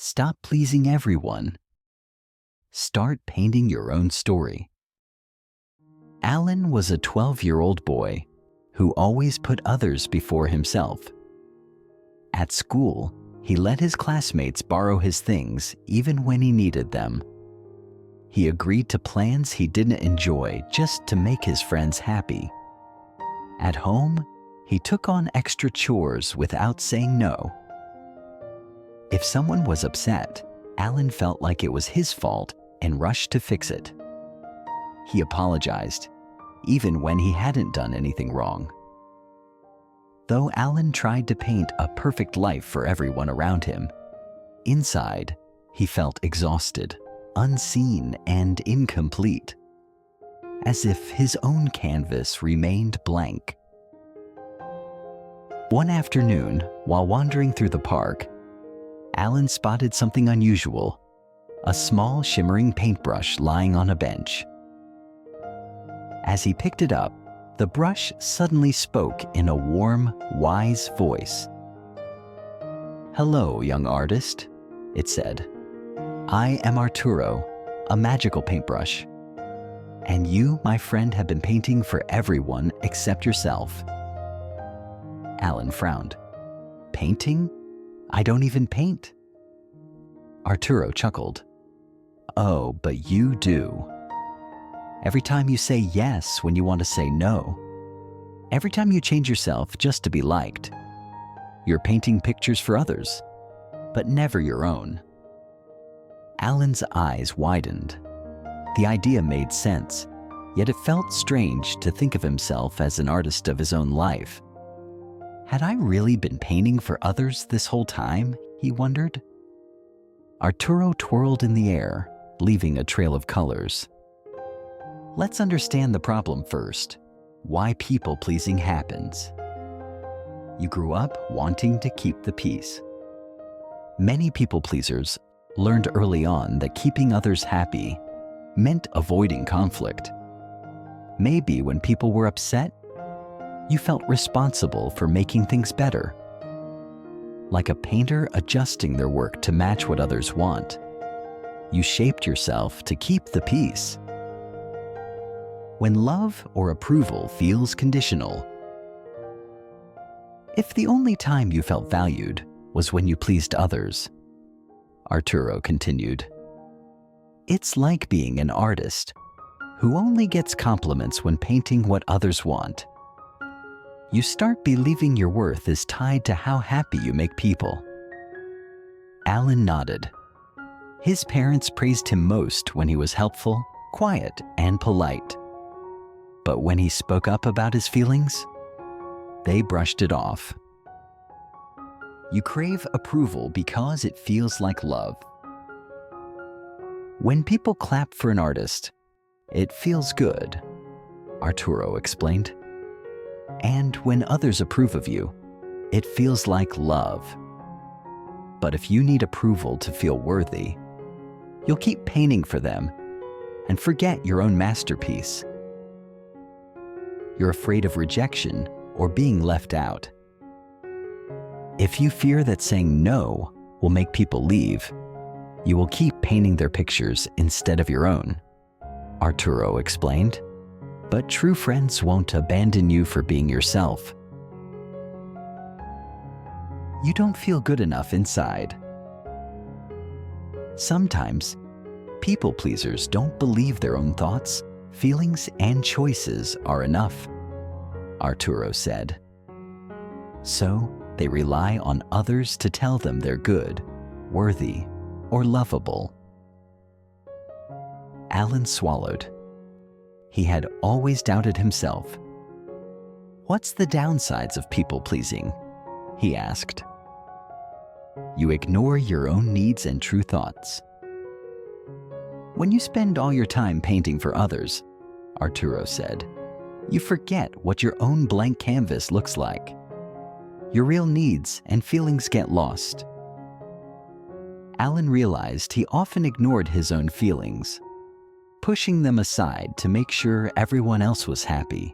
Stop pleasing everyone. Start painting your own story. Alan was a 12-year-old boy who always put others before himself. At school, he let his classmates borrow his things even when he needed them. He agreed to plans he didn't enjoy just to make his friends happy. At home, he took on extra chores without saying no. If someone was upset, Alan felt like it was his fault and rushed to fix it. He apologized, even when he hadn't done anything wrong. Though Alan tried to paint a perfect life for everyone around him, inside, he felt exhausted, unseen, and incomplete, as if his own canvas remained blank. One afternoon, while wandering through the park, Alan spotted something unusual, a small shimmering paintbrush lying on a bench. As he picked it up, the brush suddenly spoke in a warm, wise voice. "Hello, young artist," it said. "I am Arturo, a magical paintbrush. And you, my friend, have been painting for everyone except yourself." Alan frowned. "Painting? I don't even paint." Arturo chuckled. "Oh, but you do. Every time you say yes when you want to say no. Every time you change yourself just to be liked. You're painting pictures for others, but never your own." Alan's eyes widened. The idea made sense, yet it felt strange to think of himself as an artist of his own life. Had I really been painting for others this whole time, he wondered? Arturo twirled in the air, leaving a trail of colors. Let's understand the problem first, why people-pleasing happens. You grew up wanting to keep the peace. Many people-pleasers learned early on that keeping others happy meant avoiding conflict. Maybe when people were upset, you felt responsible for making things better. Like a painter adjusting their work to match what others want, you shaped yourself to keep the peace. When love or approval feels conditional. If the only time you felt valued was when you pleased others, Arturo continued, it's like being an artist who only gets compliments when painting what others want. You start believing your worth is tied to how happy you make people. Alan nodded. His parents praised him most when he was helpful, quiet, and polite. But when he spoke up about his feelings, they brushed it off. You crave approval because it feels like love. When people clap for an artist, it feels good, Arturo explained. And when others approve of you, it feels like love. But if you need approval to feel worthy, you'll keep painting for them and forget your own masterpiece. You're afraid of rejection or being left out. If you fear that saying no will make people leave, you will keep painting their pictures instead of your own, Arturo explained. But true friends won't abandon you for being yourself. You don't feel good enough inside. Sometimes, people pleasers don't believe their own thoughts, feelings, and choices are enough, Arturo said. So, they rely on others to tell them they're good, worthy, or lovable. Alan swallowed. He had always doubted himself. What's the downsides of people-pleasing? He asked. You ignore your own needs and true thoughts. When you spend all your time painting for others, Arturo said, you forget what your own blank canvas looks like. Your real needs and feelings get lost. Alan realized he often ignored his own feelings, pushing them aside to make sure everyone else was happy.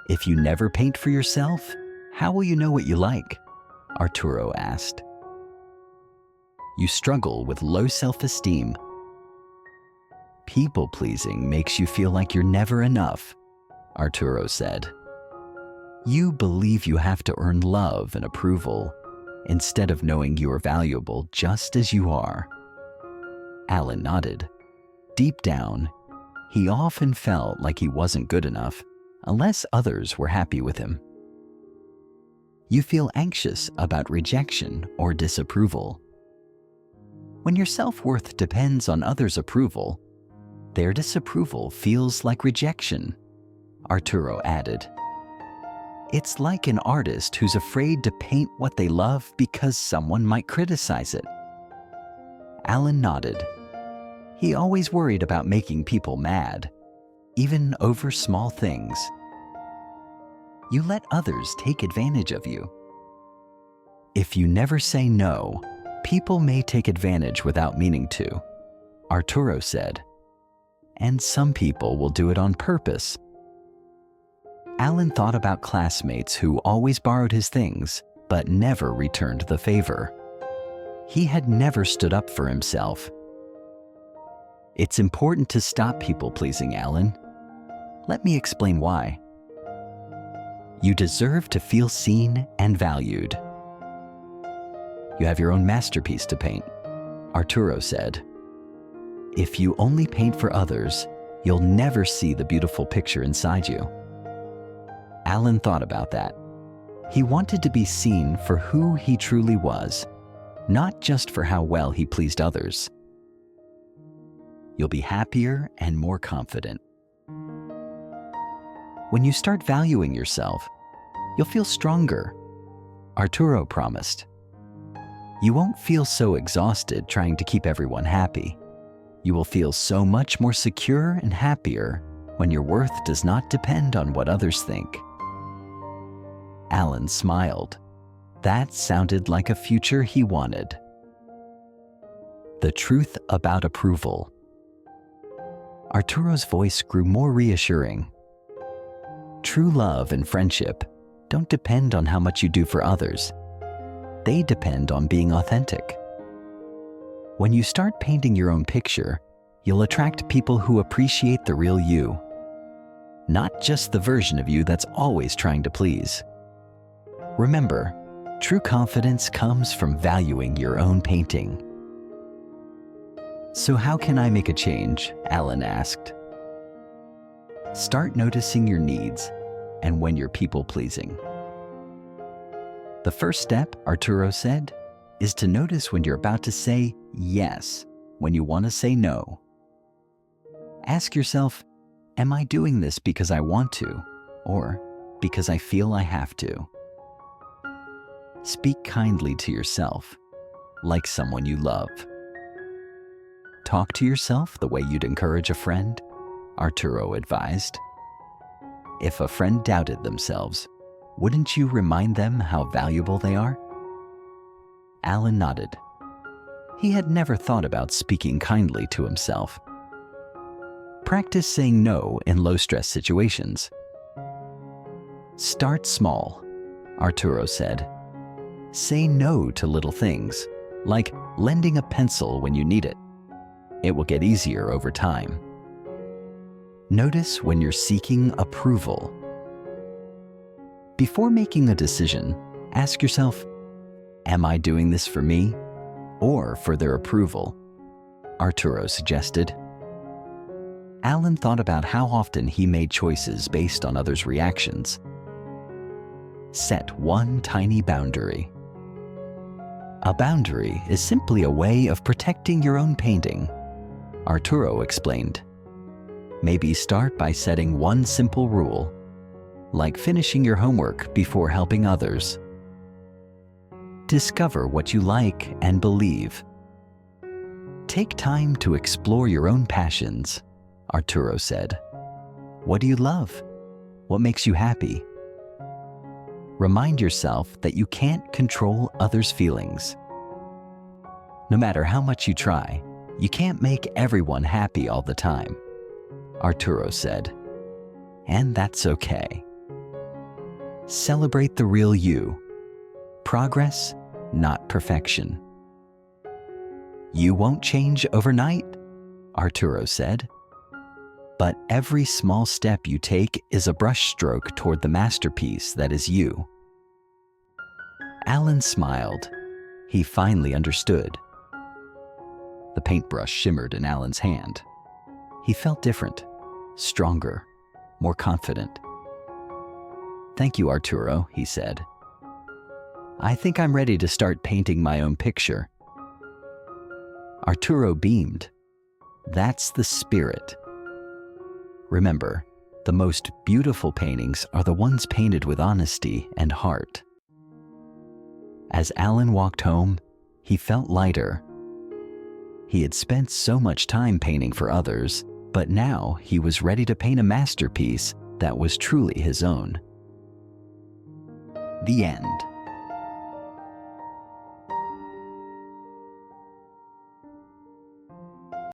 If you never paint for yourself, how will you know what you like? Arturo asked. you struggle with low self-esteem. People-pleasing makes you feel like you're never enough, Arturo said. You believe you have to earn love and approval instead of knowing you are valuable just as you are. Alan nodded. Deep down, he often felt like he wasn't good enough unless others were happy with him. You feel anxious about rejection or disapproval. When your self-worth depends on others' approval, their disapproval feels like rejection, Arturo added. It's like an artist who's afraid to paint what they love because someone might criticize it. Alan nodded. He always worried about making people mad, even over small things. You let others take advantage of you. If you never say no, people may take advantage without meaning to, Arturo said. And some people will do it on purpose. Alan thought about classmates who always borrowed his things but never returned the favor. He had never stood up for himself. It's important to stop people-pleasing, Alan. Let me explain why. You deserve to feel seen and valued. You have your own masterpiece to paint, Arturo said. If you only paint for others, you'll never see the beautiful picture inside you. Alan thought about that. He wanted to be seen for who he truly was, not just for how well he pleased others. You'll be happier and more confident. When you start valuing yourself, you'll feel stronger, Arturo promised. You won't feel so exhausted trying to keep everyone happy. You will feel so much more secure and happier when your worth does not depend on what others think. Alan smiled. That sounded like a future he wanted. The truth about approval. Arturo's voice grew more reassuring. True love and friendship don't depend on how much you do for others. They depend on being authentic. When you start painting your own picture, you'll attract people who appreciate the real you, not just the version of you that's always trying to please. Remember, true confidence comes from valuing your own painting. So how can I make a change? Alan asked. Start noticing your needs and when you're people-pleasing. The first step, Arturo said, is to notice when you're about to say yes, when you want to say no. Ask yourself, am I doing this because I want to, or because I feel I have to? Speak kindly to yourself, like someone you love. Talk to yourself the way you'd encourage a friend, Arturo advised. If a friend doubted themselves, wouldn't you remind them how valuable they are? Alan nodded. He had never thought about speaking kindly to himself. Practice saying no in low-stress situations. Start small, Arturo said. Say no to little things, like lending a pencil when you need it. It will get easier over time. Notice when you're seeking approval. Before making a decision, ask yourself, am I doing this for me or for their approval? Arturo suggested. Alan thought about how often he made choices based on others' reactions. Set one tiny boundary. A boundary is simply a way of protecting your own painting, Arturo explained. Maybe start by setting one simple rule, like finishing your homework before helping others. Discover what you like and believe. Take time to explore your own passions, Arturo said. What do you love? What makes you happy? Remind yourself that you can't control others' feelings. No matter how much you try, you can't make everyone happy all the time, Arturo said. And that's okay. Celebrate the real you. Progress, not perfection. You won't change overnight, Arturo said. But every small step you take is a brushstroke toward the masterpiece that is you. Alan smiled. He finally understood. The paintbrush shimmered in Alan's hand. He felt different, stronger, more confident. Thank you, Arturo, he said. I think I'm ready to start painting my own picture. Arturo beamed. That's the spirit. Remember, the most beautiful paintings are the ones painted with honesty and heart. As Alan walked home, he felt lighter. He had spent so much time painting for others, but now he was ready to paint a masterpiece that was truly his own. The end.